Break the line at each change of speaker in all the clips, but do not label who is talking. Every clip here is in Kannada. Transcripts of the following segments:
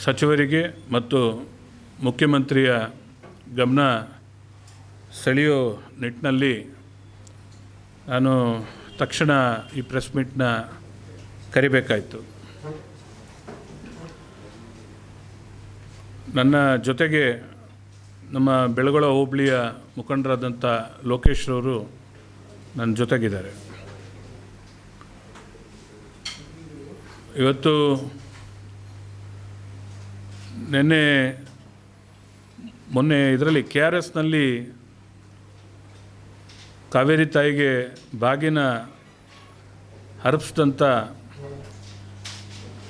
ಸಚಿವರಿಗೆ ಮತ್ತು ಮುಖ್ಯಮಂತ್ರಿಯ ಗಮನ ಸೆಳೆಯೋ ನಿಟ್ಟಿನಲ್ಲಿ ನಾನು ತಕ್ಷಣ ಈ ಪ್ರೆಸ್ ಮೀಟ್ನ ಕರಿಬೇಕಾಯಿತು. ನನ್ನ ಜೊತೆಗೆ ನಮ್ಮ ಬೆಳಗೊಳ ಹೋಬಳಿಯ ಮುಖಂಡರಾದಂಥ ಲೋಕೇಶ್ ಅವರು ನನ್ನ ಜೊತೆಗಿದ್ದಾರೆ. ಇವತ್ತು ಮೊನ್ನೆ ಇದರಲ್ಲಿ KRSನಲ್ಲಿ ಕಾವೇರಿ ತಾಯಿಗೆ ಬಾಗಿನ ಅರ್ಪಿಸಿದಂಥ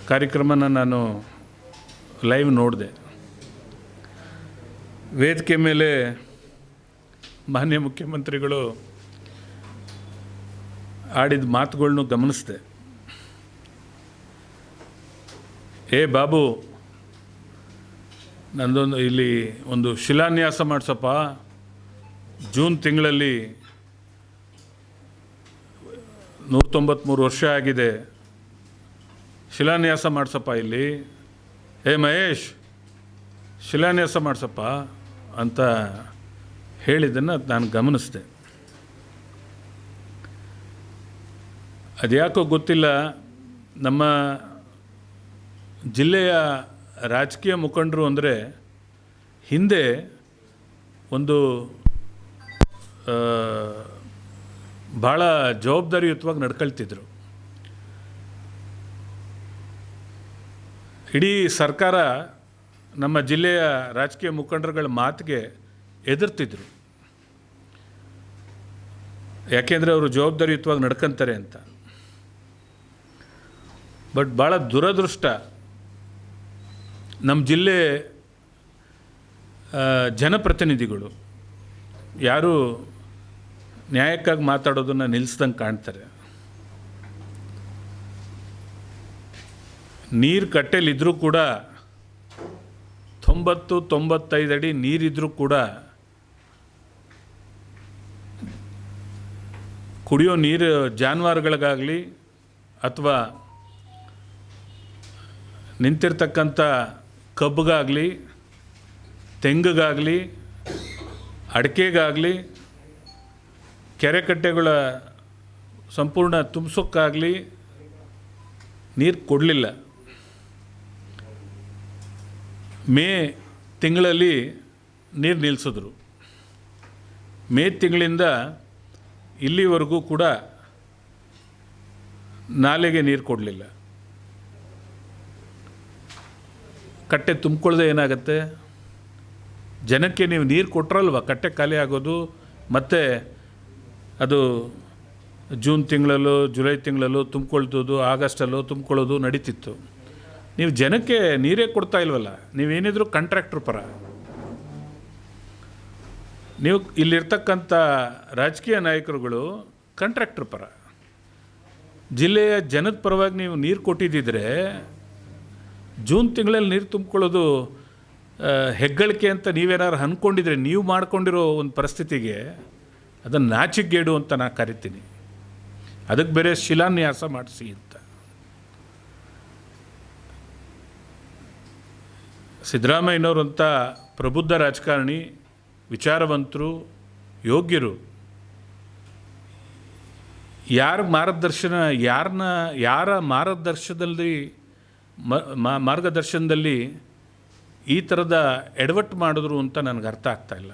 ಕಾರ್ಯಕ್ರಮನ ನಾನು ಲೈವ್ ನೋಡಿದೆ. ವೇದಿಕೆ ಮೇಲೆ ಮಾನ್ಯ ಮುಖ್ಯಮಂತ್ರಿಗಳು ಆಡಿದ ಮಾತುಗಳನ್ನು ಗಮನಿಸಿದೆ. ಬಾಬು, ನಂದೊಂದು ಇಲ್ಲಿ ಒಂದು ಶಿಲಾನ್ಯಾಸ ಮಾಡಿಸಪ್ಪ, ಜೂನ್ ತಿಂಗಳಲ್ಲಿ 193 ವರ್ಷ ಆಗಿದೆ, ಶಿಲಾನ್ಯಾಸ ಮಾಡಿಸಪ್ಪ ಇಲ್ಲಿ, ಮಹೇಶ್ ಶಿಲಾನ್ಯಾಸ ಮಾಡಿಸಪ್ಪ ಅಂತ ಹೇಳಿದ್ದನ್ನು ನಾನು ಗಮನಿಸಿದೆ. ಅದ್ಯಾಕೋ ಗೊತ್ತಿಲ್ಲ, ನಮ್ಮ ಜಿಲ್ಲೆಯ ರಾಜಕೀಯ ಮುಖಂಡರು ಅಂದರೆ ಹಿಂದೆ ಒಂದು ಭಾಳ ಜವಾಬ್ದಾರಿಯುತವಾಗಿ ನಡ್ಕೊಳ್ತಿದ್ರು. ಇಡೀ ಸರ್ಕಾರ ನಮ್ಮ ಜಿಲ್ಲೆಯ ರಾಜಕೀಯ ಮುಖಂಡರುಗಳ ಮಾತಿಗೆ ಎದುರ್ತಿದ್ರು. ಯಾಕೆಂದರೆ ಅವರು ಜವಾಬ್ದಾರಿಯುತವಾಗಿ ನಡ್ಕೊತಾರೆ ಅಂತ. ಬಟ್ ಭಾಳ ದುರದೃಷ್ಟ, ನಮ್ಮ ಜಿಲ್ಲೆ ಜನಪ್ರತಿನಿಧಿಗಳು ಯಾರು ನ್ಯಾಯಕ್ಕಾಗಿ ಮಾತಾಡೋದನ್ನು ನಿಲ್ಲಿಸ್ದಂಗೆ ಕಾಣ್ತಾರೆ. ನೀರು ಕಟ್ಟೆಲಿದ್ದರೂ ಕೂಡ 90-95 ಅಡಿ ನೀರಿದ್ದರೂ ಕೂಡ ಕುಡಿಯೋ ನೀರು ಜಾನುವಾರುಗಳಿಗಾಗಲಿ ಅಥವಾ ನಿಂತಿರ್ತಕ್ಕಂಥ ಕಬ್ಬಿಗಾಗಲಿ, ತೆಂಗಿಗಾಗಲಿ, ಅಡಿಕೆಗಾಗಲಿ, ಕೆರೆ ಕಟ್ಟೆಗಳ ಸಂಪೂರ್ಣ ತುಂಬಿಸೋಕ್ಕಾಗಲಿ ನೀರು ಕೊಡಲಿಲ್ಲ. ಮೇ ತಿಂಗಳಲ್ಲಿ ನೀರು ನಿಲ್ಲಿಸಿದ್ರು. ಮೇ ತಿಂಗಳಿಂದ ಇಲ್ಲಿವರೆಗೂ ಕೂಡ ನಾಲೆಗೆ ನೀರು ಕೊಡಲಿಲ್ಲ. ಕಟ್ಟೆ ತುಂಬಿಕೊಳ್ಳದೆ ಏನಾಗುತ್ತೆ? ಜನಕ್ಕೆ ನೀವು ನೀರು ಕೊಟ್ಟರಲ್ವ ಕಟ್ಟೆ ಖಾಲಿ ಆಗೋದು. ಮತ್ತು ಅದು ಜೂನ್ ತಿಂಗಳಲ್ಲೋ ಜುಲೈ ತಿಂಗಳಲ್ಲೋ ತುಂಬಿಕೊಳ್ತೋದು, ಆಗಸ್ಟಲ್ಲೋ ತುಂಬಿಕೊಳ್ಳೋದು ನಡೀತಿತ್ತು. ನೀವು ಜನಕ್ಕೆ ನೀರೇ ಕೊಡ್ತಾ ಇಲ್ವಲ್ಲ. ನೀವೇನಿದ್ರು ಕಾಂಟ್ರಾಕ್ಟ್ರ್ ಪರ. ನೀವು ಇಲ್ಲಿರ್ತಕ್ಕಂಥ ರಾಜಕೀಯ ನಾಯಕರುಗಳು ಕಾಂಟ್ರಾಕ್ಟ್ರ್ ಪರ. ಜಿಲ್ಲೆಯ ಜನದ ಪರವಾಗಿ ನೀವು ನೀರು ಕೊಟ್ಟಿದ್ದಿದ್ರೆ ಜೂನ್ ತಿಂಗಳಲ್ಲಿ ನೀರು ತುಂಬಿಕೊಳ್ಳೋದು ಹೆಗ್ಗಳಿಕೆ ಅಂತ ನೀವೇನಾದ್ರು ಅಂದ್ಕೊಂಡಿದ್ರೆ, ನೀವು ಮಾಡ್ಕೊಂಡಿರೋ ಒಂದು ಪರಿಸ್ಥಿತಿಗೆ ಅದನ್ನು ನಾಚಿಕೆಗೇಡು ಅಂತ ನಾನು ಕರಿತೀನಿ. ಅದಕ್ಕೆ ಬೇರೆ ಶಿಲಾನ್ಯಾಸ ಮಾಡಿಸಿ ಅಂತ. ಸಿದ್ದರಾಮಯ್ಯನವರಂಥ ಪ್ರಬುದ್ಧ ರಾಜಕಾರಣಿ, ವಿಚಾರವಂತರು, ಯೋಗ್ಯರು, ಯಾರ ಮಾರ್ಗದರ್ಶನದಲ್ಲಿ ಈ ಥರದ ಎಡವಟ್ಟು ಮಾಡಿದ್ರು ಅಂತ ನನಗೆ ಅರ್ಥ ಆಗ್ತಾಯಿಲ್ಲ.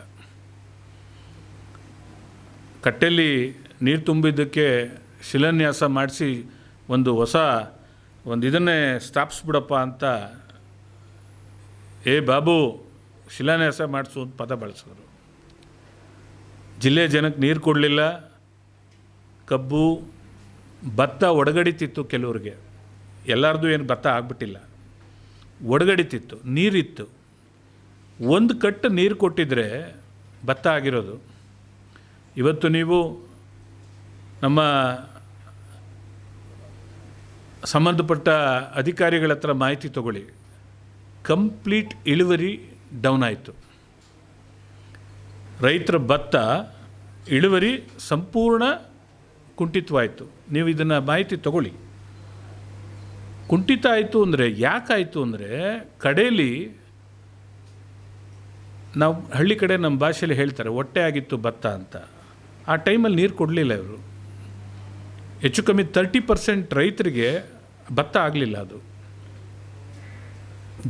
ಕಟ್ಟೆಯಲ್ಲಿ ನೀರು ತುಂಬಿದ್ದಕ್ಕೆ ಶಿಲಾನ್ಯಾಸ ಮಾಡಿಸಿ ಒಂದು ಇದನ್ನೇ ಸ್ಥಾಪಿಸ್ಬಿಡಪ್ಪ ಅಂತ ಬಾಬು ಶಿಲಾನ್ಯಾಸ ಮಾಡಿಸು ಅಂತ ಪದ ಬಳಸಿದ್ರು. ಜಿಲ್ಲೆ ಜನಕ್ಕೆ ನೀರು ಕೊಡಲಿಲ್ಲ. ಕಬ್ಬು, ಭತ್ತ ಒಡಗಡಿತಿತ್ತು ಕೆಲವ್ರಿಗೆ. ಎಲ್ಲರದು ಏನು ಭತ್ತ ಆಗ್ಬಿಟ್ಟಿಲ್ಲ, ಒಡಗಡಿತಿತ್ತು, ನೀರಿತ್ತು. ಒಂದು ಕಟ್ಟು ನೀರು ಕೊಟ್ಟಿದ್ದರೆ ಭತ್ತ ಆಗಿರೋದು. ಇವತ್ತು ನೀವು ನಮ್ಮ ಸಂಬಂಧಪಟ್ಟ ಅಧಿಕಾರಿಗಳ ಹತ್ರ ಮಾಹಿತಿ ತಗೊಳ್ಳಿ. ಕಂಪ್ಲೀಟ್ ಇಳುವರಿ ಡೌನ್ ಆಯಿತು. ರೈತರ ಭತ್ತ ಇಳುವರಿ ಸಂಪೂರ್ಣ ಕುಂಠಿತವಾಯಿತು. ನೀವು ಇದನ್ನು ಮಾಹಿತಿ ತಗೊಳ್ಳಿ. ಕುಂಠಿತ ಆಯಿತು ಅಂದರೆ ಯಾಕಾಯಿತು ಅಂದರೆ ಕಡೆಯಲ್ಲಿ ನಾವು ಹಳ್ಳಿ ಕಡೆ ನಮ್ಮ ಭಾಷೆಯಲ್ಲಿ ಹೇಳ್ತಾರೆ ಹೊಟ್ಟೆ ಆಗಿತ್ತು ಭತ್ತ ಅಂತ. ಆ ಟೈಮಲ್ಲಿ ನೀರು ಕೊಡಲಿಲ್ಲ ಇವರು. ಹೆಚ್ಚು ಕಮ್ಮಿ 30% ರೈತರಿಗೆ ಭತ್ತ ಆಗಲಿಲ್ಲ, ಅದು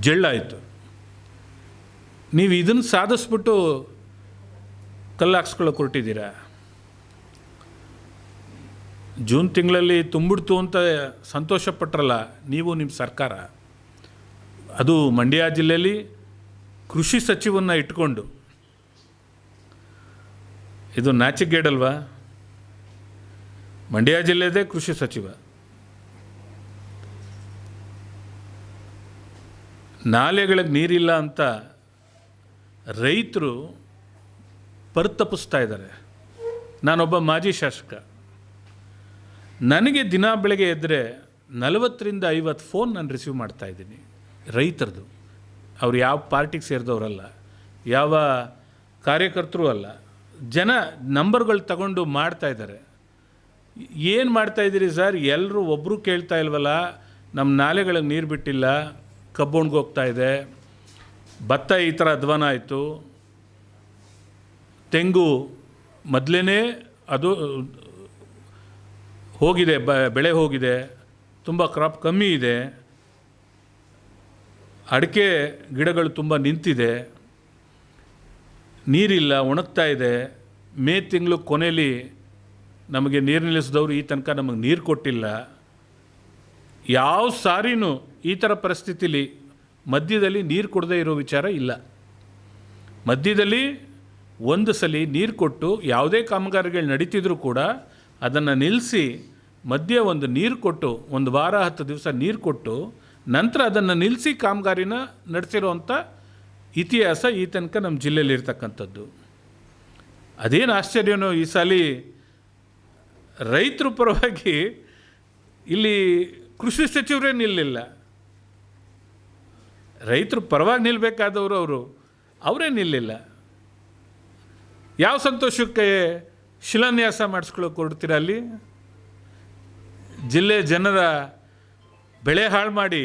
ಜಳ್ಳಾಯಿತು. ನೀವು ಇದನ್ನು ಸಾಧಿಸ್ಬಿಟ್ಟು ಕಲ್ಲು ಹಾಕ್ಸ್ಕೊಳ್ಳೋಕೆ ಹೊರಟಿದ್ದೀರಾ. ಜೂನ್ ತಿಂಗಳಲ್ಲಿ ತುಂಬಿಡ್ತು ಅಂತ ಸಂತೋಷಪಟ್ರಲ್ಲ ನೀವು, ನಿಮ್ಮ ಸರ್ಕಾರ. ಅದು ಮಂಡ್ಯ ಜಿಲ್ಲೆಯಲ್ಲಿ ಕೃಷಿ ಸಚಿವನ್ನ ಇಟ್ಕೊಂಡು. ಇದು ನಾಚಿಕೆಗೇಡಲ್ವಾ? ಮಂಡ್ಯ ಜಿಲ್ಲೆದೇ ಕೃಷಿ ಸಚಿವ. ನಾಲೆಗಳಿಗೆ ನೀರಿಲ್ಲ ಅಂತ ರೈತರು ಪರಿತಪಿಸ್ತಾ ಇದ್ದಾರೆ. ನಾನೊಬ್ಬ ಮಾಜಿ ಶಾಸಕ. ನನಗೆ ದಿನ ಬೆಳಗ್ಗೆ ಎದ್ದರೆ 40ರಿಂದ 50 ಫೋನ್ ನಾನು ರಿಸೀವ್ ಮಾಡ್ತಾಯಿದ್ದೀನಿ ರೈತರದು. ಅವ್ರು ಯಾವ ಪಾರ್ಟಿಗೆ ಸೇರಿದವರಲ್ಲ, ಯಾವ ಕಾರ್ಯಕರ್ತರು ಅಲ್ಲ. ಜನ ನಂಬರ್ಗಳು ತಗೊಂಡು ಮಾಡ್ತಾಯಿದ್ದಾರೆ. ಏನು ಮಾಡ್ತಾಯಿದ್ದೀರಿ ಸರ್? ಎಲ್ಲರೂ ಒಬ್ಬರು ಕೇಳ್ತಾ ಇಲ್ವಲ್ಲ. ನಮ್ಮ ನಾಲೆಗಳಿಗೆ ನೀರು ಬಿಟ್ಟಿಲ್ಲ, ಕಬ್ಬು ಒಣಗೋಗ್ತಾ ಇದೆ, ಭತ್ತ ಈ ಥರ ಅಧ್ವಾನ ಆಯಿತು, ತೆಂಗು ಮೊದಲೇ ಅದು ಹೋಗಿದೆ, ಬೆಳೆ ಹೋಗಿದೆ, ತುಂಬ ಕ್ರಾಪ್ ಕಮ್ಮಿ ಇದೆ, ಅಡಿಕೆ ಗಿಡಗಳು ತುಂಬ ನಿಂತಿದೆ, ನೀರಿಲ್ಲ, ಒಣಗ್ತಾ ಇದೆ. ಮೇ ತಿಂಗಳು ಕೊನೆಯಲ್ಲಿ ನಮಗೆ ನೀರು ನಿಲ್ಲಿಸಿದವರು ಈ ತನಕ ನಮಗೆ ನೀರು ಕೊಟ್ಟಿಲ್ಲ. ಯಾವ ಸಾರಿನೂ ಈ ಥರ ಪರಿಸ್ಥಿತಿಲಿ ಮಧ್ಯದಲ್ಲಿ ನೀರು ಕೊಡದೇ ಇರೋ ವಿಚಾರ ಇಲ್ಲ. ಮಧ್ಯದಲ್ಲಿ ಒಂದು ಸಲ ನೀರು ಕೊಟ್ಟು ಯಾವುದೇ ಕಾಮಗಾರಿಗಳು ನಡೀತಿದ್ರೂ ಕೂಡ ಅದನ್ನು ನಿಲ್ಲಿಸಿ ಮಧ್ಯೆ ಒಂದು ನೀರು ಕೊಟ್ಟು 1 ವಾರ 10 ದಿವಸ ನೀರು ಕೊಟ್ಟು ನಂತರ ಅದನ್ನು ನಿಲ್ಲಿಸಿ ಕಾಮಗಾರಿನ ನಡೆಸಿರೋವಂಥ ಇತಿಹಾಸ ಈ ತನಕ ನಮ್ಮ ಜಿಲ್ಲೆಯಲ್ಲಿ ಇರ್ತಕ್ಕಂಥದ್ದು. ಅದೇನು ಆಶ್ಚರ್ಯನೋ ಈ ಸಲ ರೈತರ ಪರವಾಗಿ ಇಲ್ಲಿ ಕೃಷಿ ಸಚಿವರೇ ನಿಲ್ಲಿಲ್ಲ. ರೈತರು ಪರವಾಗಿ ನಿಲ್ಲಬೇಕಾದವರು ಅವರೇ ನಿಲ್ಲಿಲ್ಲ. ಯಾವ ಸಂತೋಷಕ್ಕೆ ಶಿಲಾನ್ಯಾಸ ಮಾಡಿಸ್ಕೊಳ್ಳೋಕೆ ಹೊರಡ್ತೀರ? ಅಲ್ಲಿ ಜಿಲ್ಲೆ ಜನರ ಬೆಳೆ ಹಾಳು ಮಾಡಿ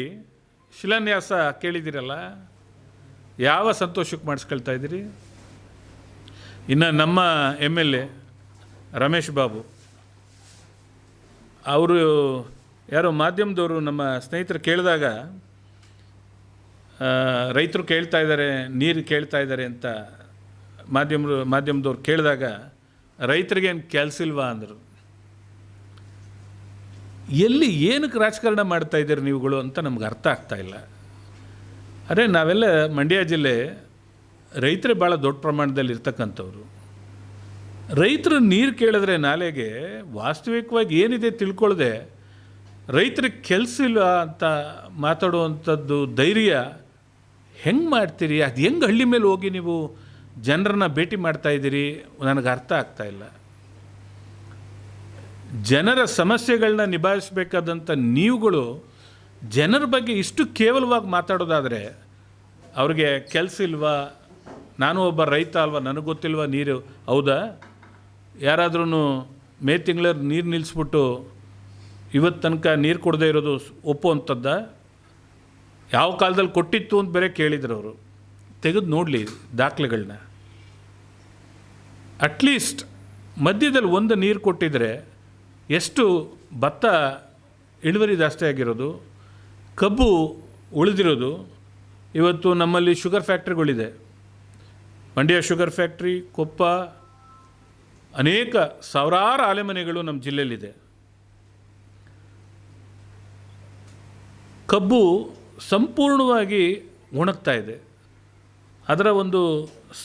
ಶಿಲಾನ್ಯಾಸ ಕೇಳಿದ್ದೀರಲ್ಲ, ಯಾವ ಸಂತೋಷಕ್ಕೆ ಮಾಡಿಸ್ಕೊಳ್ತಾ ಇದ್ದೀರಿ? ಇನ್ನು ನಮ್ಮ MLA ರಮೇಶ್ ಬಾಬು ಅವರು ಯಾರೋ ಮಾಧ್ಯಮದವರು ನಮ್ಮ ಸ್ನೇಹಿತರು ಕೇಳಿದಾಗ ರೈತರು ಕೇಳ್ತಾ ಇದ್ದಾರೆ, ನೀರು ಕೇಳ್ತಾ ಇದ್ದಾರೆ ಅಂತ ಮಾಧ್ಯಮದವ್ರು ಕೇಳಿದಾಗ ರೈತರಿಗೇನು ಕೆಲಸ ಇಲ್ವಾ ಅಂದರು. ಎಲ್ಲಿ ಏನಕ್ಕೆ ರಾಜಕಾರಣ ಮಾಡ್ತಾ ಇದ್ದೀರಿ ನೀವುಗಳು ಅಂತ ನಮ್ಗೆ ಅರ್ಥ ಆಗ್ತಾ ಇಲ್ಲ. ಅರೆ ನಾವೆಲ್ಲ ಮಂಡ್ಯ ಜಿಲ್ಲೆ ರೈತರೇ ಭಾಳ ದೊಡ್ಡ ಪ್ರಮಾಣದಲ್ಲಿ ಇರ್ತಕ್ಕಂಥವ್ರು. ರೈತರು ನೀರು ಕೇಳಿದ್ರೆ ನಾಲೆಗೆ ವಾಸ್ತವಿಕವಾಗಿ ಏನಿದೆ ತಿಳ್ಕೊಳ್ಳದೆ ರೈತರಿಗೆ ಕೆಲಸ ಇಲ್ಲ ಅಂತ ಮಾತಾಡುವಂಥದ್ದು ಧೈರ್ಯ ಹೆಂಗೆ ಮಾಡ್ತೀರಿ? ಅದು ಹೆಂಗೆ ಹಳ್ಳಿ ಮೇಲೆ ಹೋಗಿ ನೀವು ಜನರನ್ನ ಭೇಟಿ ಮಾಡ್ತಾಯಿದ್ದೀರಿ? ನನಗೆ ಅರ್ಥ ಆಗ್ತಾ ಇಲ್ಲ. ಜನರ ಸಮಸ್ಯೆಗಳನ್ನ ನಿಭಾಯಿಸಬೇಕಾದಂಥ ನೀವುಗಳು ಜನರ ಬಗ್ಗೆ ಇಷ್ಟು ಕೇವಲವಾಗಿ ಮಾತಾಡೋದಾದರೆ ಅವ್ರಿಗೆ ಕೆಲಸ ಇಲ್ವಾ, ನಾನು ಒಬ್ಬ ರೈತ ಅಲ್ವಾ, ನನಗೆ ಗೊತ್ತಿಲ್ವಾ ನೀರು? ಹೌದಾ? ಯಾರಾದ್ರೂ ಮೇ ತಿಂಗಳಲ್ಲಿ ನೀರು ನಿಲ್ಲಿಸ್ಬಿಟ್ಟು ಇವತ್ತು ತನಕ ನೀರು ಕೊಡದೇ ಇರೋದು ಒಪ್ಪುವಂಥದ್ದ? ಯಾವ ಕಾಲದಲ್ಲಿ ಕೊಟ್ಟಿತ್ತು ಅಂತ ಬೇರೆ ಕೇಳಿದ್ರು ಅವರು. ತೆಗೆದು ನೋಡಲಿ ದಾಖಲೆಗಳನ್ನ. ಅಟ್ಲೀಸ್ಟ್ ಮಧ್ಯದಲ್ಲಿ ಒಂದು ನೀರು ಕೊಟ್ಟಿದ್ರೆ ಎಷ್ಟು ಭತ್ತ ಇಳುವರಿ ಜಾಸ್ತಿ ಆಗಿರೋದು, ಕಬ್ಬು ಉಳಿದಿರೋದು. ಇವತ್ತು ನಮ್ಮಲ್ಲಿ ಶುಗರ್ ಫ್ಯಾಕ್ಟ್ರಿಗಳಿದೆ, ಮಂಡ್ಯ ಶುಗರ್ ಫ್ಯಾಕ್ಟ್ರಿ, ಕೊಪ್ಪ, ಅನೇಕ ಸಾವಿರಾರು ಆಲೆಮನೆಗಳು ನಮ್ಮ ಜಿಲ್ಲೆಯಲ್ಲಿದೆ. ಕಬ್ಬು ಸಂಪೂರ್ಣವಾಗಿ ಒಣಗ್ತಾ ಇದೆ, ಅದರ ಒಂದು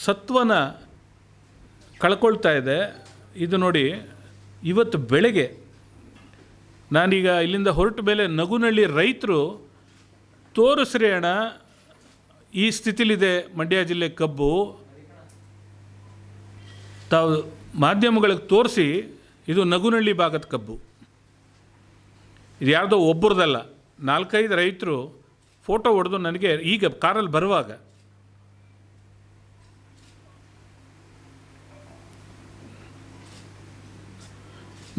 ಸತ್ವನ ಕಳ್ಕೊಳ್ತಾ ಇದೆ. ಇದು ನೋಡಿ, ಇವತ್ತು ಬೆಳಗ್ಗೆ ನಾನೀಗ ಇಲ್ಲಿಂದ ಹೊರಟ ಮೇಲೆ ನಗುನಳ್ಳಿ ರೈತರು ತೋರಿಸ್ರಿ ಅಣ್ಣ ಈ ಸ್ಥಿತಿಲಿದೆ ಮಂಡ್ಯ ಜಿಲ್ಲೆ ಕಬ್ಬು, ತಾವು ಮಾಧ್ಯಮಗಳಿಗೆ ತೋರಿಸಿ ಇದು ನಗುನಳ್ಳಿ ಭಾಗದ ಕಬ್ಬು, ಇದು ಯಾವುದೋ ಒಬ್ಬರದಲ್ಲ. 4-5 ರೈತರು ಫೋಟೋ ಹೊಡೆದು ನನಗೆ ಈಗ ಕಾರಲ್ಲಿ ಬರುವಾಗ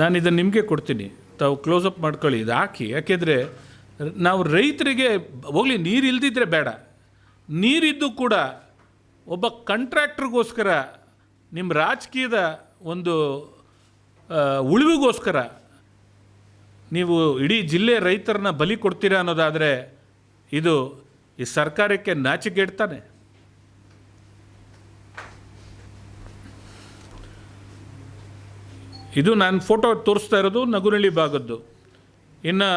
ನಾನು ಇದನ್ನು ನಿಮಗೆ ಕೊಡ್ತೀನಿ, ತಾವು ಕ್ಲೋಸಪ್ ಮಾಡ್ಕೊಳ್ಳಿ, ಇದು ಹಾಕಿ. ಯಾಕೆಂದರೆ ನಾವು ರೈತರಿಗೆ ಹೋಗಲಿ, ನೀರು ಇಲ್ದಿದ್ರೆ ಬೇಡ, ನೀರಿದ್ದು ಕೂಡ ಒಬ್ಬ ಕಾಂಟ್ರಾಕ್ಟ್ರಿಗೋಸ್ಕರ ನಿಮ್ಮ ರಾಜಕೀಯದ ಒಂದು ಉಳಿವಿಗೋಸ್ಕರ ನೀವು ಇಡೀ ಜಿಲ್ಲೆ ರೈತರನ್ನ ಬಲಿ ಕೊಡ್ತೀರಾ ಅನ್ನೋದಾದರೆ ಇದು ಈ ಸರ್ಕಾರಕ್ಕೆ ನಾಚಿಕೆಡ್ತಾನೆ. ಇದು ನಾನು ಫೋಟೋ ತೋರಿಸ್ತಾ ಇರೋದು ನಗುನಳ್ಳಿ ಭಾಗದ್ದು. ಇನ್ನು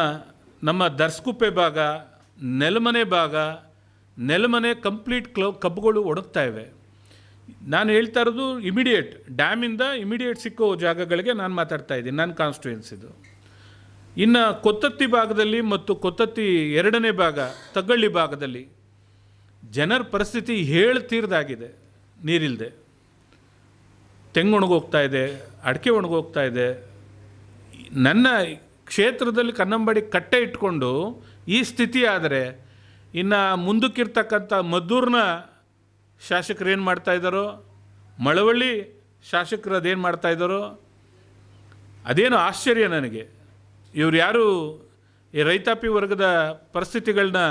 ನಮ್ಮ ದರ್ಸ್ಕುಪ್ಪೆ ಭಾಗ, ನೆಲಮನೆ ಕಂಪ್ಲೀಟ್ ಕಬ್ಬುಗಳು ಒಣಗ್ತಾ ಇವೆ. ನಾನು ಹೇಳ್ತಾ ಇರೋದು ಇಮಿಡಿಯೇಟ್ ಡ್ಯಾಮಿಂದ ಇಮಿಡಿಯೇಟ್ ಸಿಕ್ಕೋ ಜಾಗಗಳಿಗೆ ನಾನು ಮಾತಾಡ್ತಾ ಇದ್ದೀನಿ, ನನ್ನ ಕಾನ್ಸ್ಟಿಟ್ಯೂಯೆನ್ಸಿದು. ಇನ್ನು ಕೊತ್ತತ್ತಿ ಭಾಗದಲ್ಲಿ ಮತ್ತು ಕೊತ್ತತ್ತಿ 2ನೇ ಭಾಗ ತಗ್ಗಳ್ಳಿ ಭಾಗದಲ್ಲಿ ಜನರ ಪರಿಸ್ಥಿತಿ ಹೇಳ್ತೀರ್ದಾಗಿದೆ. ನೀರಿಲ್ಲದೆ ತೆಂಗು ಒಣಗೋಗ್ತಾ ಇದೆ, ಅಡಿಕೆ ಒಣಗೋಗ್ತಾ ಇದೆ. ನನ್ನ ಕ್ಷೇತ್ರದಲ್ಲಿ ಕನ್ನಂಬಾಡಿ ಕಟ್ಟೆ ಇಟ್ಕೊಂಡು ಈ ಸ್ಥಿತಿ ಆದರೆ ಇನ್ನು ಮುಂದಕ್ಕಿರ್ತಕ್ಕಂಥ ಮದ್ದೂರಿನ ಶಾಸಕರು ಏನು ಮಾಡ್ತಾಯಿದ್ದಾರೋ, ಮಳವಳ್ಳಿ ಶಾಸಕರು ಅದೇನು ಮಾಡ್ತಾಯಿದ್ದಾರೋ ಅದೇನು ಆಶ್ಚರ್ಯ ನನಗೆ. ಇವ್ರು ಯಾರು ಈ ರೈತಾಪಿ ವರ್ಗದ ಪರಿಸ್ಥಿತಿಗಳನ್ನ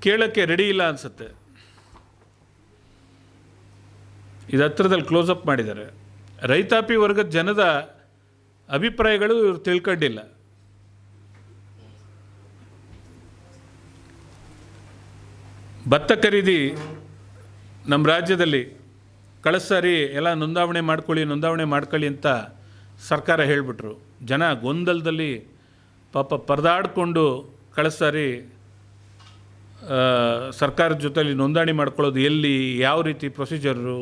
ಕೇಳೋಕ್ಕೆ ರೆಡಿ ಇಲ್ಲ ಅನಿಸುತ್ತೆ. ಇದು ಹತ್ರದಲ್ಲಿ ಕ್ಲೋಸಪ್ ಮಾಡಿದ್ದಾರೆ. ರೈತಾಪಿ ವರ್ಗದ ಜನದ ಅಭಿಪ್ರಾಯಗಳು ಇವರು ತಿಳ್ಕೊಂಡಿಲ್ಲ. ಭತ್ತ ಖರೀದಿ ನಮ್ಮ ರಾಜ್ಯದಲ್ಲಿ ಕಳೆದ ಸಾರಿ ಎಲ್ಲ ನೋಂದಾವಣೆ ಮಾಡ್ಕೊಳ್ಳಿ ಅಂತ ಸರ್ಕಾರ ಹೇಳಿಬಿಟ್ರು. ಜನ ಗೊಂದಲದಲ್ಲಿ ಪಾಪ ಪರದಾಡಿಕೊಂಡು ಕಳೆದ ಸಾರಿ ಸರ್ಕಾರದ ಜೊತೆಲಿ ನೋಂದಣಿ ಮಾಡ್ಕೊಳ್ಳೋದು ಎಲ್ಲಿ, ಯಾವ ರೀತಿ ಪ್ರೊಸೀಜರು,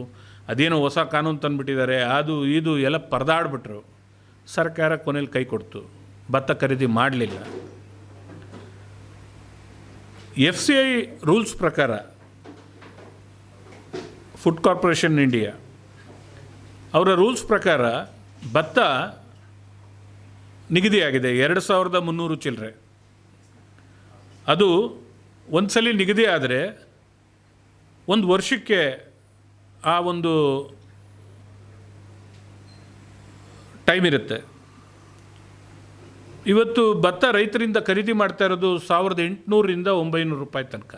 ಅದೇನೋ ಹೊಸ ಕಾನೂನು ತಂದುಬಿಟ್ಟಿದ್ದಾರೆ, ಅದು ಇದು ಎಲ್ಲ ಪರದಾಡ್ಬಿಟ್ರು. ಸರ್ಕಾರ ಕೊನೆಯಲ್ಲಿ ಕೈ ಕೊಡ್ತು, ಭತ್ತ ಖರೀದಿ ಮಾಡಲಿಲ್ಲ. FCI ರೂಲ್ಸ್ ಪ್ರಕಾರ ಫುಡ್ ಕಾರ್ಪೊರೇಷನ್ ಇಂಡಿಯಾ ಅವರ ರೂಲ್ಸ್ ಪ್ರಕಾರ ಭತ್ತ ನಿಗದಿಯಾಗಿದೆ 2300 ಚಿಲ್ಲರೆ. ಅದು ಒಂದು ಸಲ ನಿಗದಿ ಆದರೆ ಒಂದು ವರ್ಷಕ್ಕೆ ಆ ಒಂದು ಟೈಮ್ ಇರುತ್ತೆ. ಇವತ್ತು ಭತ್ತ ರೈತರಿಂದ ಖರೀದಿ ಮಾಡ್ತಾ ಇರೋದು 1800ರಿಂದ 900 ರೂಪಾಯಿ ತನಕ.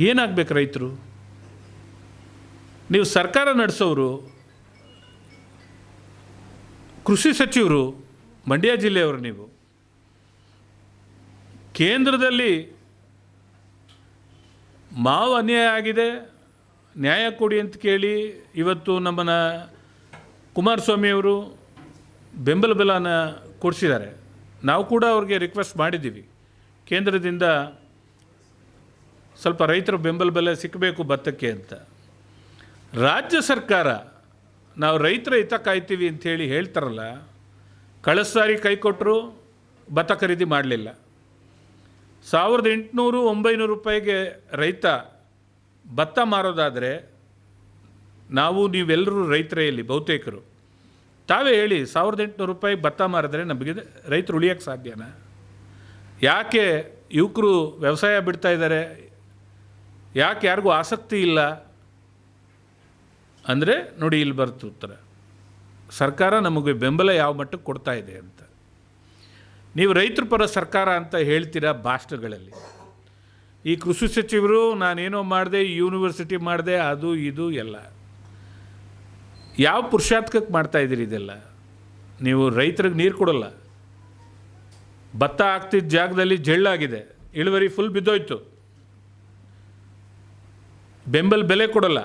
ಏನಾಗಬೇಕು ರೈತರು? ನೀವು ಸರ್ಕಾರ ನಡೆಸೋರು, ಕೃಷಿ ಸಚಿವರು, ಮಂಡ್ಯ ಜಿಲ್ಲೆಯವರು, ನೀವು ಕೇಂದ್ರದಲ್ಲಿ ಮಾವು ಅನ್ಯಾಯ ಆಗಿದೆ, ನ್ಯಾಯ ಕೊಡಿ ಅಂತ ಕೇಳಿ ಇವತ್ತು ನಮ್ಮನ್ನು ಕುಮಾರಸ್ವಾಮಿಯವರು ಬೆಂಬಲ ಬೆಲೆನ ಕೊಡಿಸಿದ್ದಾರೆ. ನಾವು ಕೂಡ ಅವ್ರಿಗೆ ರಿಕ್ವೆಸ್ಟ್ ಮಾಡಿದ್ದೀವಿ, ಕೇಂದ್ರದಿಂದ ಸ್ವಲ್ಪ ರೈತರ ಬೆಂಬಲ ಬೆಲೆ ಸಿಕ್ಕಬೇಕು ಭತ್ತಕ್ಕೆ ಅಂತ. ರಾಜ್ಯ ಸರ್ಕಾರ ನಾವು ರೈತರ ಹಿತ ಕಾಯ್ತೀವಿ ಅಂಥೇಳಿ ಹೇಳ್ತಾರಲ್ಲ, ಕಳೆದ ಸಾರಿ ಕೈ ಕೊಟ್ಟರು, ಭತ್ತ ಖರೀದಿ ಮಾಡಲಿಲ್ಲ. 1800-900 ರೂಪಾಯಿಗೆ ರೈತ ಭತ್ತ ಮಾರೋದಾದರೆ ನೀವೆಲ್ಲರೂ ರೈತರೇ ಇಲ್ಲಿ ಬಹುತೇಕರು ತಾವೇ ಹೇಳಿ, 1800 ರೂಪಾಯಿ ಭತ್ತ ಮಾರಿದ್ರೆ ನಮಗೆ ರೈತರು ಉಳಿಯೋಕ್ಕೆ ಸಾಧ್ಯನಾ? ಯಾಕೆ ಯುವಕರು ವ್ಯವಸಾಯ ಬಿಡ್ತಾ ಇದ್ದಾರೆ? ಯಾಕೆ ಯಾರಿಗೂ ಆಸಕ್ತಿ ಇಲ್ಲ ಅಂದರೆ ನೋಡಿ, ಇಲ್ಲಿ ಬರ್ತು ಉತ್ತರ. ಸರ್ಕಾರ ನಮಗೆ ಬೆಂಬಲ ಯಾವ ಮಟ್ಟಕ್ಕೆ ಕೊಡ್ತಾ ಇದೆ ಅಂತ. ನೀವು ರೈತರ ಪರ ಸರ್ಕಾರ ಅಂತ ಹೇಳ್ತೀರಾ ಭಾಷಣಗಳಲ್ಲಿ. ಈ ಕೃಷಿ ಸಚಿವರು ನಾನೇನೋ ಮಾಡಿದೆ, ಯೂನಿವರ್ಸಿಟಿ ಮಾಡಿದೆ, ಅದು ಇದು ಎಲ್ಲ ಯಾವ ಪುರುಷಾರ್ಥಕ್ಕೆ ಮಾಡ್ತಾಯಿದ್ದೀರಿ ಇದೆಲ್ಲ? ನೀವು ರೈತರಿಗೆ ನೀರು ಕೊಡೋಲ್ಲ. ಭತ್ತ ಹಾಕ್ತಿದ್ದ ಜಾಗದಲ್ಲಿ ಜಳ್ಳಾಗಿದೆ, ಇಳುವರಿ ಫುಲ್ ಬಿದ್ದೋಯ್ತು, ಬೆಂಬಲ ಬೆಲೆ ಕೊಡೋಲ್ಲ.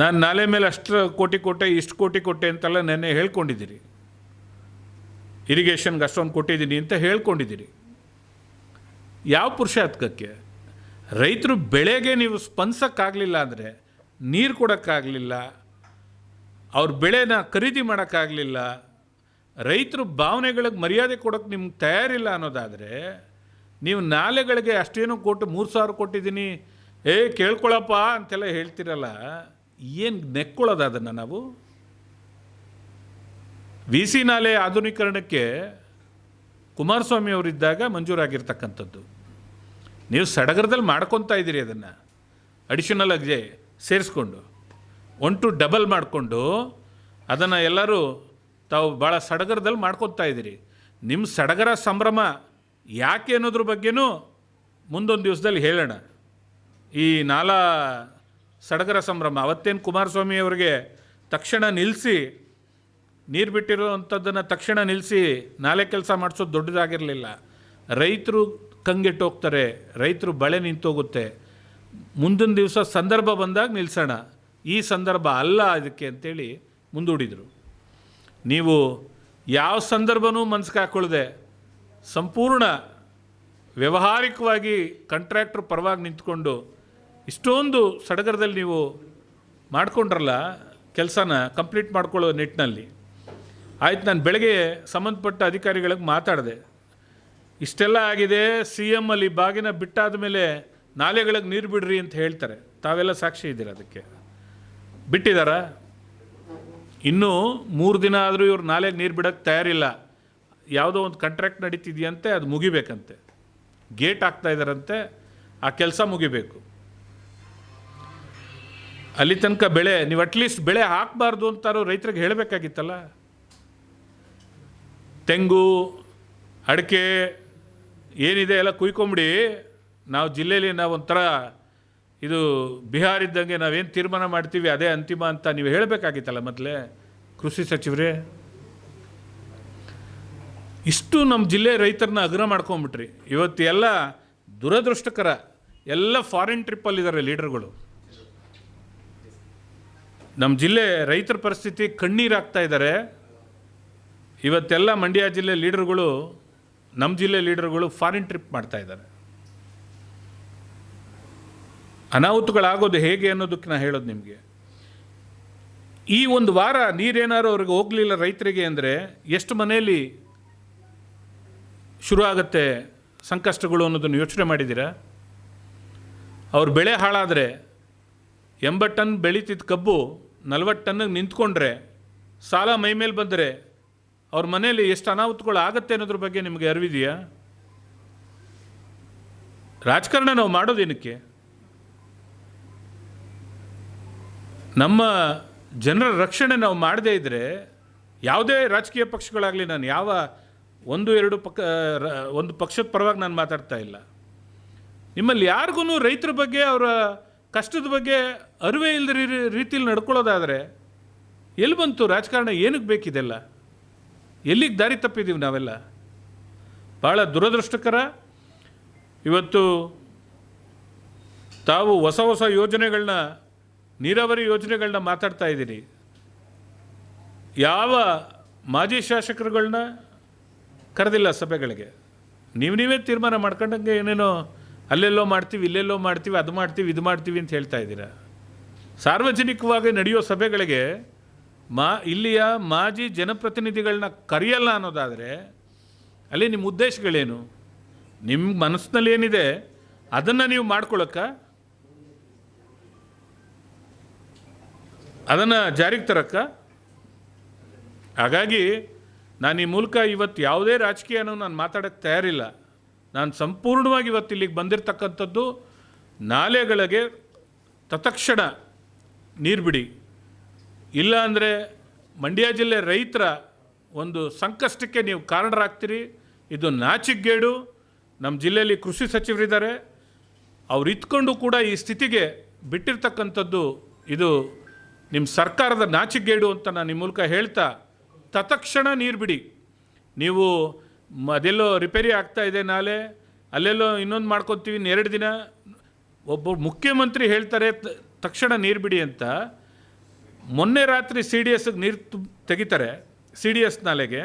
ನಾನು ನಾಲೆ ಮೇಲೆ ಅಷ್ಟು ಕೋಟಿ ಕೊಟ್ಟೆ, ಇಷ್ಟು ಕೋಟಿ ಕೊಟ್ಟೆ ಅಂತೆಲ್ಲ ನೆನ್ನೆ ಹೇಳ್ಕೊಂಡಿದ್ದೀರಿ. ಇರಿಗೇಷನ್ಗೆ ಅಷ್ಟೊಂದು ಕೊಟ್ಟಿದ್ದೀನಿ ಅಂತ ಹೇಳ್ಕೊಂಡಿದ್ದೀರಿ. ಯಾವ ಪುರುಷಾರ್ಥಕ್ಕೆ? ರೈತರು ಬೆಳೆಗೆ ನೀವು ಸ್ಪಂದಿಸೋಕ್ಕಾಗಲಿಲ್ಲ ಅಂದರೆ, ನೀರು ಕೊಡೋಕ್ಕಾಗಲಿಲ್ಲ, ಅವ್ರ ಬೆಳೆನ ಖರೀದಿ ಮಾಡೋಕ್ಕಾಗಲಿಲ್ಲ, ರೈತರು ಭಾವನೆಗಳಿಗೆ ಮರ್ಯಾದೆ ಕೊಡೋಕ್ಕೆ ನಿಮ್ಗೆ ತಯಾರಿಲ್ಲ ಅನ್ನೋದಾದರೆ, ನೀವು ನಾಲೆಗಳಿಗೆ ಅಷ್ಟೇನೋ ಕೊಟ್ಟು 3000 ಕೊಟ್ಟಿದ್ದೀನಿ, ಕೇಳ್ಕೊಳಪ್ಪ ಅಂತೆಲ್ಲ ಹೇಳ್ತಿರಲ್ಲ, ಏನು ನೆಕ್ಕೊಳ್ಳೋದು ಅದನ್ನು ನಾವು? VC ನಾಲೆ ಆಧುನೀಕರಣಕ್ಕೆ ಕುಮಾರಸ್ವಾಮಿ ಅವರಿದ್ದಾಗ ಮಂಜೂರಾಗಿರ್ತಕ್ಕಂಥದ್ದು. ನೀವು ಸಡಗರದಲ್ಲಿ ಮಾಡ್ಕೊತಾ ಇದ್ದೀರಿ ಅದನ್ನು, ಅಡಿಷನಲ್ ಆಗಿ ಸೇರಿಸ್ಕೊಂಡು 1 to ಡಬಲ್ ಮಾಡಿಕೊಂಡು ಅದನ್ನು ಎಲ್ಲರೂ ತಾವು ಭಾಳ ಸಡಗರದಲ್ಲಿ ಮಾಡ್ಕೊತಾ ಇದ್ದೀರಿ. ನಿಮ್ಮ ಸಡಗರ ಸಂಭ್ರಮ ಯಾಕೆ ಅನ್ನೋದ್ರ ಬಗ್ಗೆನೂ ಮುಂದೊಂದು ದಿವಸದಲ್ಲಿ ಹೇಳೋಣ. ಈ ನಾಲಾ ಸಡಗರ ಸಂಭ್ರಮ ಅವತ್ತೇನು ಕುಮಾರಸ್ವಾಮಿ ಅವರಿಗೆ ತಕ್ಷಣ ನಿಲ್ಲಿಸಿ ನೀರು ಬಿಟ್ಟಿರೋವಂಥದ್ದನ್ನು ತಕ್ಷಣ ನಿಲ್ಲಿಸಿ ನಾಲೆ ಕೆಲಸ ಮಾಡಿಸೋದು ದೊಡ್ಡದಾಗಿರಲಿಲ್ಲ. ರೈತರು ಕಂಗೆಟ್ಟು ಹೋಗ್ತಾರೆ, ರೈತರು ಬಳೆ ನಿಂತೋಗುತ್ತೆ. ಮುಂದಿನ ದಿವಸ ಸಂದರ್ಭ ಬಂದಾಗ ನಿಲ್ಲಿಸೋಣ, ಈ ಸಂದರ್ಭ ಅಲ್ಲ ಇದಕ್ಕೆ ಅಂತೇಳಿ ಮುಂದೂಡಿದರು. ನೀವು ಯಾವ ಸಂದರ್ಭನೂ ಮನಸ್ಸಿಗೆ ಹಾಕ್ಕೊಳ್ಳದೆ ಸಂಪೂರ್ಣ ವ್ಯಾವಹಾರಿಕವಾಗಿ ಕಾಂಟ್ರಾಕ್ಟ್ರ್ ಪರವಾಗಿ ನಿಂತ್ಕೊಂಡು ಇಷ್ಟೊಂದು ಸಡಗರದಲ್ಲಿ ನೀವು ಮಾಡಿಕೊಂಡ್ರಲ್ಲ ಕೆಲಸನ ಕಂಪ್ಲೀಟ್ ಮಾಡ್ಕೊಳ್ಳೋ ನಿಟ್ಟಿನಲ್ಲಿ. ಆಯ್ತು, ನಾನು ಬೆಳಗ್ಗೆ ಸಂಬಂಧಪಟ್ಟ ಅಧಿಕಾರಿಗಳಿಗೆ ಮಾತಾಡಿದೆ. ಇಷ್ಟೆಲ್ಲ ಆಗಿದೆ, ಸಿ ಎಮ್ ಅಲ್ಲಿ ಬಾಗಿನ ಬಿಟ್ಟಾದ ಮೇಲೆ ನಾಲೆಗಳಿಗೆ ನೀರು ಬಿಡ್ರಿ ಅಂತ ಹೇಳ್ತಾರೆ. ತಾವೆಲ್ಲ ಸಾಕ್ಷಿ ಇದ್ದೀರ. ಅದಕ್ಕೆ ಬಿಟ್ಟಿದ್ದಾರಾ? ಇನ್ನೂ 3 ದಿನ ಆದರೂ ಇವ್ರು ನಾಲೆಗೆ ನೀರು ಬಿಡೋಕ್ಕೆ ತಯಾರಿಲ್ಲ. ಯಾವುದೋ ಒಂದು ಕಾಂಟ್ರಾಕ್ಟ್ ನಡೀತಿದೆಯಂತೆ, ಅದು ಮುಗಿಬೇಕಂತೆ. ಗೇಟ್ ಹಾಕ್ತಾ ಇದ್ದಾರಂತೆ, ಆ ಕೆಲಸ ಮುಗಿಬೇಕು. ಅಲ್ಲಿ ತನಕ ಬೆಳೆ ನೀವು ಅಟ್ಲೀಸ್ಟ್ ಬೆಳೆ ಹಾಕಬಾರ್ದು ಅಂತಾರೋ ರೈತರಿಗೆ ಹೇಳಬೇಕಾಗಿತ್ತಲ್ಲ. ತೆಂಗು ಅಡಿಕೆ ಏನಿದೆ ಎಲ್ಲ ಕುಯ್ಕೊಂಬಿಡಿ, ನಾವು ಜಿಲ್ಲೆಯಲ್ಲಿ ನಾವು ಒಂಥರ ಇದು ಬಿಹಾರ ಇದ್ದಂಗೆ ನಾವೇನು ತೀರ್ಮಾನ ಮಾಡ್ತೀವಿ ಅದೇ ಅಂತಿಮ ಅಂತ ನೀವು ಹೇಳಬೇಕಾಗಿತ್ತಲ್ಲ ಮೊದಲೇ ಕೃಷಿ ಸಚಿವರೇ. ಇಷ್ಟು ನಮ್ಮ ಜಿಲ್ಲೆ ರೈತರನ್ನ ಅಗ್ರ ಮಾಡ್ಕೊಂಬಿಟ್ರಿ. ಇವತ್ತು ಎಲ್ಲ ದುರದೃಷ್ಟಕರ, ಎಲ್ಲ ಫಾರಿನ್ ಟ್ರಿಪ್ಪಲ್ಲಿದ್ದಾರೆ ಲೀಡರ್ಗಳು. ನಮ್ಮ ಜಿಲ್ಲೆ ರೈತರ ಪರಿಸ್ಥಿತಿ ಕಣ್ಣೀರಾಗ್ತಾ ಇದ್ದಾರೆ. ಇವತ್ತೆಲ್ಲ ಮಂಡ್ಯ ಜಿಲ್ಲೆ ಲೀಡರ್ಗಳು, ನಮ್ಮ ಜಿಲ್ಲೆ ಲೀಡರ್ಗಳು ಫಾರಿನ್ ಟ್ರಿಪ್ ಮಾಡ್ತಾ ಇದ್ದಾರೆ. ಅನಾಹುತಗಳಾಗೋದು ಹೇಗೆ ಅನ್ನೋದಕ್ಕೆ ನಾನು ಹೇಳೋದು ನಿಮಗೆ. ಈ ಒಂದು ವಾರ ನೀರೇನಾದ್ರು ಅವ್ರಿಗೆ ಹೋಗಲಿಲ್ಲ ರೈತರಿಗೆ ಅಂದರೆ ಎಷ್ಟು ಮನೆಯಲ್ಲಿ ಶುರು ಆಗುತ್ತೆ ಸಂಕಷ್ಟಗಳು ಅನ್ನೋದನ್ನು ಯೋಚನೆ ಮಾಡಿದ್ದೀರಾ? ಅವ್ರ ಬೆಳೆ ಹಾಳಾದರೆ 80 ಟನ್ ಬೆಳೀತಿದ್ದ ಕಬ್ಬು 40 ಟನ್ನಿಗೆ ನಿಂತ್ಕೊಂಡ್ರೆ, ಸಾಲ ಮೈ ಮೇಲೆ ಬಂದರೆ ಅವ್ರ ಮನೆಯಲ್ಲಿ ಎಷ್ಟು ಅನಾಹುತಗಳು ಆಗುತ್ತೆ ಅನ್ನೋದ್ರ ಬಗ್ಗೆ ನಿಮಗೆ ಅರಿವಿದೆಯಾ? ರಾಜಕಾರಣ ನಾವು ಮಾಡೋದೇನಕ್ಕೆ? ನಮ್ಮ ಜನರ ರಕ್ಷಣೆ ನಾವು ಮಾಡದೇ ಇದ್ದರೆ ಯಾವುದೇ ರಾಜಕೀಯ ಪಕ್ಷಗಳಾಗಲಿ, ನಾನು ಯಾವ ಒಂದು ಪಕ್ಷದ ಪರವಾಗಿ ನಾನು ಮಾತಾಡ್ತಾ ಇಲ್ಲ. ನಿಮ್ಮಲ್ಲಿ ಯಾರಿಗೂ ರೈತರ ಬಗ್ಗೆ, ಅವರ ಕಷ್ಟದ ಬಗ್ಗೆ ಅರಿವೇ ಇಲ್ಲದ ರೀತಿಯಲ್ಲಿ ನಡ್ಕೊಳ್ಳೋದಾದರೆ ಎಲ್ಲಿ ಬಂತು ರಾಜಕಾರಣ? ಏನಕ್ಕೆ ಬೇಕಿದೆಲ್ಲ? ಎಲ್ಲಿಗೆ ದಾರಿ ತಪ್ಪಿದ್ದೀವಿ ನಾವೆಲ್ಲ? ಭಾಳ ದುರದೃಷ್ಟಕರ. ಇವತ್ತು ತಾವು ಹೊಸ ಹೊಸ ಯೋಜನೆಗಳನ್ನ, ನೀರಾವರಿ ಯೋಜನೆಗಳನ್ನ ಮಾತಾಡ್ತಾ ಇದ್ದೀರಿ. ಯಾವ ಮಾಜಿ ಶಾಸಕರುಗಳನ್ನ ಕರೆದಿಲ್ಲ ಸಭೆಗಳಿಗೆ. ನೀವೇ ತೀರ್ಮಾನ ಮಾಡ್ಕೊಂಡಂಗೆ ಏನೇನೋ ಅಲ್ಲೆಲ್ಲೋ ಮಾಡ್ತೀವಿ, ಇಲ್ಲೆಲ್ಲೋ ಮಾಡ್ತೀವಿ, ಅದು ಮಾಡ್ತೀವಿ, ಇದು ಮಾಡ್ತೀವಿ ಅಂತ ಹೇಳ್ತಾ ಇದ್ದೀರಾ. ಸಾರ್ವಜನಿಕವಾಗಿ ನಡೆಯೋ ಸಭೆಗಳಿಗೆ ಇಲ್ಲಿಯ ಮಾಜಿ ಜನಪ್ರತಿನಿಧಿಗಳನ್ನ ಕರೆಯಲ್ಲ ಅನ್ನೋದಾದರೆ ಅಲ್ಲಿ ನಿಮ್ಮ ಉದ್ದೇಶಗಳೇನು? ನಿಮ್ಮ ಮನಸ್ಸಿನಲ್ಲಿ ಏನಿದೆ ಅದನ್ನು ನೀವು ಮಾಡ್ಕೊಳ್ಳೋಕ್ಕ, ಅದನ್ನು ಜಾರಿಗೆ ತರಕ್ಕ? ಹಾಗಾಗಿ ನಾನು ಈ ಮೂಲಕ ಇವತ್ತು ಯಾವುದೇ ರಾಜಕೀಯನೂ ನಾನು ಮಾತಾಡೋಕ್ಕೆ ತಯಾರಿಲ್ಲ. ನಾನು ಸಂಪೂರ್ಣವಾಗಿ ಇವತ್ತು ಇಲ್ಲಿಗೆ ಬಂದಿರತಕ್ಕಂಥದ್ದು ನಾಲೆಗಳಿಗೆ ತತ್ಕ್ಷಣ ನೀರು ಬಿಡಿ, ಇಲ್ಲ ಅಂದರೆ ಮಂಡ್ಯ ಜಿಲ್ಲೆ ರೈತರ ಒಂದು ಸಂಕಷ್ಟಕ್ಕೆ ನೀವು ಕಾರಣರಾಗ್ತೀರಿ. ಇದು ನಾಚಿಕೆಗೇಡು. ನಮ್ಮ ಜಿಲ್ಲೆಯಲ್ಲಿ ಕೃಷಿ ಸಚಿವರಿದ್ದಾರೆ, ಅವ್ರು ಇತ್ಕೊಂಡು ಕೂಡ ಈ ಸ್ಥಿತಿಗೆ ಬಿಟ್ಟಿರ್ತಕ್ಕಂಥದ್ದು ಇದು ನಿಮ್ಮ ಸರ್ಕಾರದ ನಾಚಿಕೆಗೇಡು ಅಂತ ನಾನು ನಿಮ್ಮ ಮೂಲಕ ಹೇಳ್ತಾ, ತತ್ಕ್ಷಣ ನೀರು ಬಿಡಿ. ನೀವು ಅದೆಲ್ಲೋ ರಿಪೇರಿ ಆಗ್ತಾ ಇದೆ ನಾಲೆ, ಅಲ್ಲೆಲ್ಲೋ ಇನ್ನೊಂದು ಮಾಡ್ಕೊತೀವಿ 2 ದಿನ. ಒಬ್ಬ ಮುಖ್ಯಮಂತ್ರಿ ಹೇಳ್ತಾರೆ ತಕ್ಷಣ ನೀರು ಬಿಡಿ ಅಂತ. ಮೊನ್ನೆ ರಾತ್ರಿ ಸಿ ಡಿ ಎಸ್ಗೆ ನೀರು ತೆಗಿತಾರೆ, ಸಿ ಡಿ ಎಸ್ ನಾಲೆಗೆ.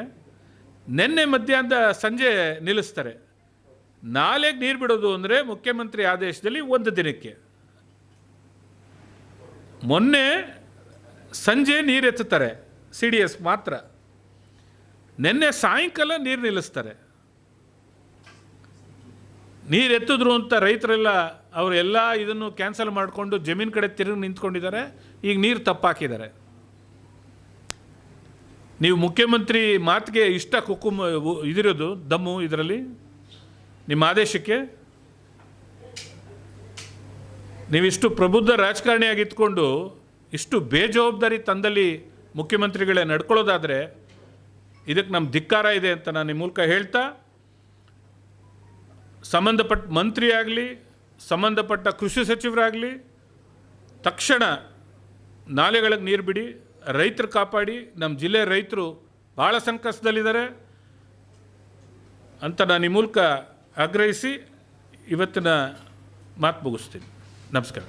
ನಿನ್ನೆ ಮಧ್ಯಾಹ್ನದ ಸಂಜೆ ನಿಲ್ಲಿಸ್ತಾರೆ. ನಾಲೆಗೆ ನೀರು ಬಿಡೋದು ಅಂದರೆ ಮುಖ್ಯಮಂತ್ರಿ ಆದೇಶದಲ್ಲಿ 1 ದಿನಕ್ಕೆ. ಮೊನ್ನೆ ಸಂಜೆ ನೀರು ಎತ್ತುತ್ತಾರೆ ಸಿ ಡಿ ಎಸ್ ಮಾತ್ರ, ನಿನ್ನೆ ಸಾಯಂಕಾಲ ನೀರು ನಿಲ್ಲಿಸ್ತಾರೆ. ನೀರು ಎತ್ತಿದ್ರು ಅಂತ ರೈತರೆಲ್ಲ ಅವರೆಲ್ಲ ಇದನ್ನು ಕ್ಯಾನ್ಸಲ್ ಮಾಡಿಕೊಂಡು ಜಮೀನು ಕಡೆ ತಿರುಗಿ ನಿಂತ್ಕೊಂಡಿದ್ದಾರೆ. ಈಗ ನೀರು ತಪ್ಪಾಕಿದ್ದಾರೆ. ನೀವು ಮುಖ್ಯಮಂತ್ರಿ ಮಾತಿಗೆ ಇಷ್ಟ ಇದಿರೋದು ದಮ್ಮು ಇದರಲ್ಲಿ ನಿಮ್ಮ ಆದೇಶಕ್ಕೆ? ನೀವಿಷ್ಟು ಪ್ರಬುದ್ಧ ರಾಜಕಾರಣಿಯಾಗಿತ್ಕೊಂಡು ಇಷ್ಟು ಬೇಜವಾಬ್ದಾರಿ ತಂದಲ್ಲಿ ಮುಖ್ಯಮಂತ್ರಿಗಳೇ ನಡ್ಕೊಳ್ಳೋದಾದರೆ ಇದಕ್ಕೆ ನಮ್ಮ ಧಿಕ್ಕಾರ ಇದೆ ಅಂತ ನಾನು ಈ ಮೂಲಕ ಹೇಳ್ತಾ, ಸಂಬಂಧಪಟ್ಟ ಮಂತ್ರಿ ಆಗಲಿ, ಸಂಬಂಧಪಟ್ಟ ಕೃಷಿ ಸಚಿವರಾಗಲಿ ತಕ್ಷಣ ನಾಲೆಗಳಿಗೆ ನೀರು ಬಿಡಿ, ರೈತರು ಕಾಪಾಡಿ. ನಮ್ಮ ಜಿಲ್ಲೆಯ ರೈತರು ಭಾಳ ಸಂಕಷ್ಟದಲ್ಲಿದ್ದಾರೆ ಅಂತ ನಾನು ಈ ಮೂಲಕ ಆಗ್ರಹಿಸಿ ಇವತ್ತಿನ ಮಾತು ಮುಗಿಸ್ತೀನಿ. ನಮಸ್ಕಾರ.